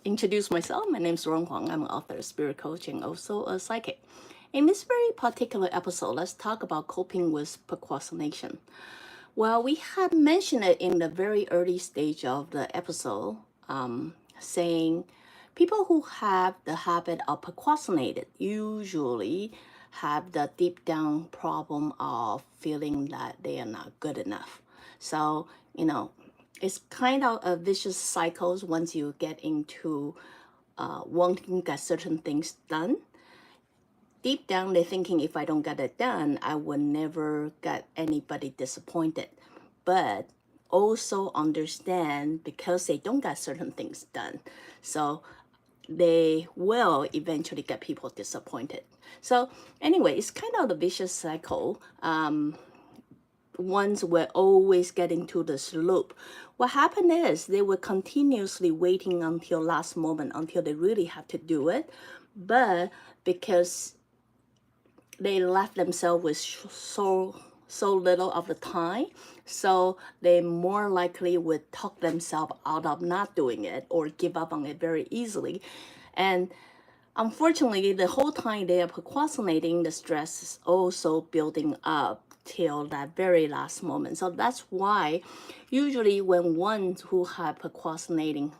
introduce myself. My name is Ruowen Huang. I'm an author, spirit coach, and also a psychic. In this very particular episode, let's talk about coping with procrastination. Well, we had mentioned it in the very early stage of the episode, saying people who have the habit of procrastinating usually have the deep down problem of feeling that they are not good enough. So, it's kind of a vicious cycle once you get into wanting to get certain things done. Deep down, they're thinking, if I don't get it done, I will never get anybody disappointed. But also understand because they don't get certain things done, so they will eventually get people disappointed. So anyway, it's kind of the vicious cycle. Once we're always getting to this loop, what happened is they were continuously waiting until last moment until they really have to do it, but because they left themselves with so little of the time, so they more likely would talk themselves out of not doing it or give up on it very easily. And unfortunately, the whole time they are procrastinating, the stress is also building up till that very last moment. So that's why usually when ones who have procrastinating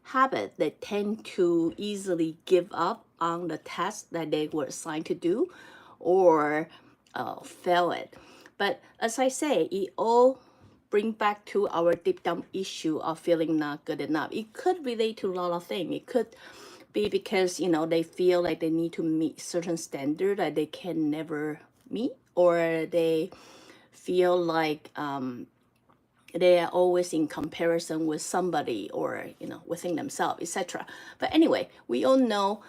habit, they tend to easily give up on the task that they were assigned to do or fail it. But as I say, it all bring back to our deep down issue of feeling not good enough. It could relate to a lot of things. It could be because they feel like they need to meet certain standard that they can never meet, or they feel like they are always in comparison with somebody or within themselves, etc. But anyway, we all know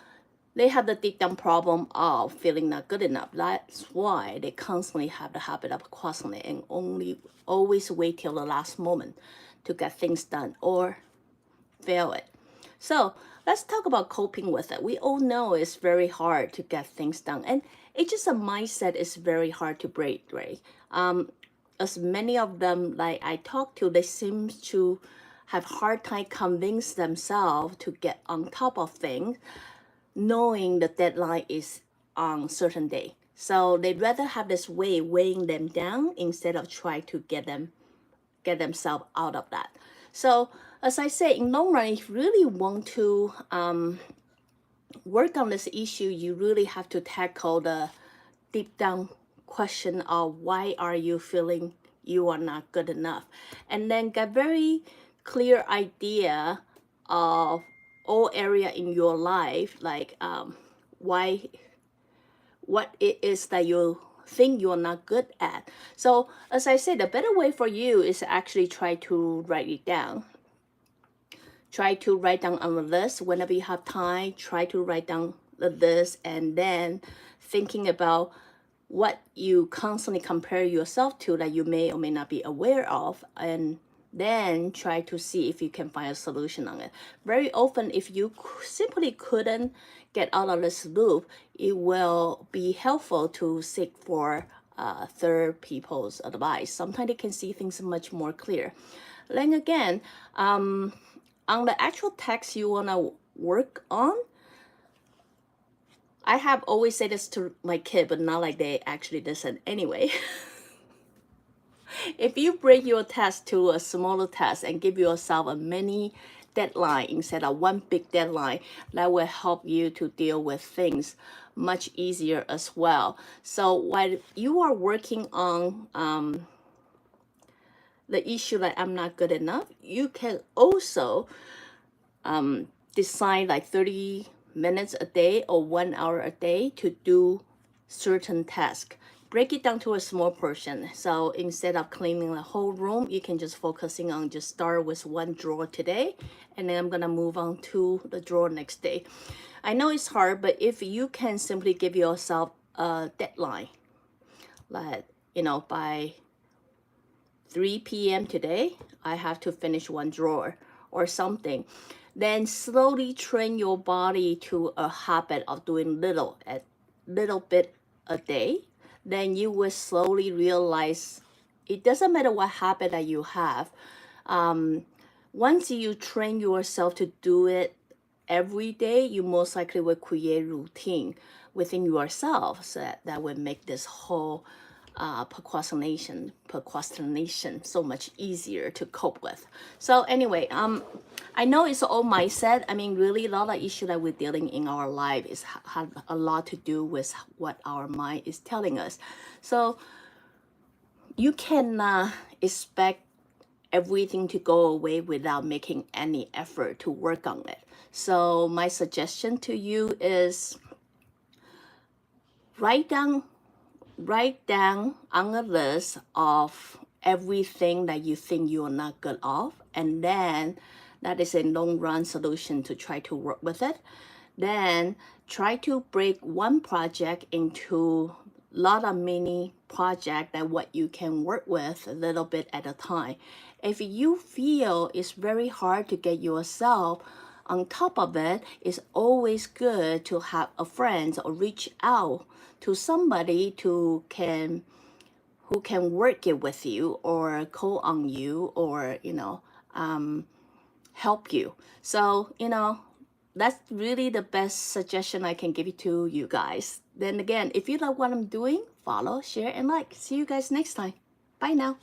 they have the deep down problem of feeling not good enough. That's why they constantly have the habit of procrastinating and always wait till the last moment to get things done or fail it. So let's talk about coping with it. We all know it's very hard to get things done, and it's just a mindset is very hard to break, right? As many of them like I talk to, they seem to have hard time convince themselves to get on top of things, knowing the deadline is on certain day. So they'd rather have this way weighing them down instead of try to get themselves out of that. So as I say, in long run, if you really want to work on this issue, you really have to tackle the deep down question of why are you feeling you are not good enough, and then get very clear idea of all area in your life, like what it is that you think you're not good at. So as I said, the better way for you is actually try to write it down. Try to write down on the list whenever you have time. Try to write down the list and then thinking about what you constantly compare yourself to that you may or may not be aware of, and then try to see if you can find a solution on it. Very often, if you simply couldn't get out of this loop, it will be helpful to seek for third people's advice. Sometimes they can see things much more clear. Then again, on the actual text you want to work on, I have always said this to my kid, but not like they actually listen anyway. If you break your task to a smaller task and give yourself a mini deadline instead of one big deadline, that will help you to deal with things much easier as well. So while you are working on the issue that I'm not good enough, you can also decide like 30 minutes a day or 1 hour a day to do certain tasks. Break it down to a small portion. So instead of cleaning the whole room, you can just focusing on just start with one drawer today, and then I'm gonna move on to the drawer next day. I know it's hard, but if you can simply give yourself a deadline, like by 3 p.m. today, I have to finish one drawer or something, then slowly train your body to a habit of doing little bit a day. Then you will slowly realize it doesn't matter what habit that you have. Once you train yourself to do it every day, you most likely will create routine within yourself, so that will make this whole procrastination so much easier to cope with. So anyway, I know it's all mindset. I mean, really, a lot of issues that we're dealing in our life have a lot to do with what our mind is telling us. So you cannot expect everything to go away without making any effort to work on it. So my suggestion to you is write down on a list of everything that you think you're not good of, and then that is a long run solution to try to work with it. Then try to break one project into a lot of mini projects that what you can work with a little bit at a time. If you feel it's very hard to get yourself on top of it, it's always good to have a friend or reach out to somebody who can work it with you or call on you or help you. So that's really the best suggestion I can give it to you guys. Then again, if you like what I'm doing, follow, share, and like. See you guys next time. Bye now.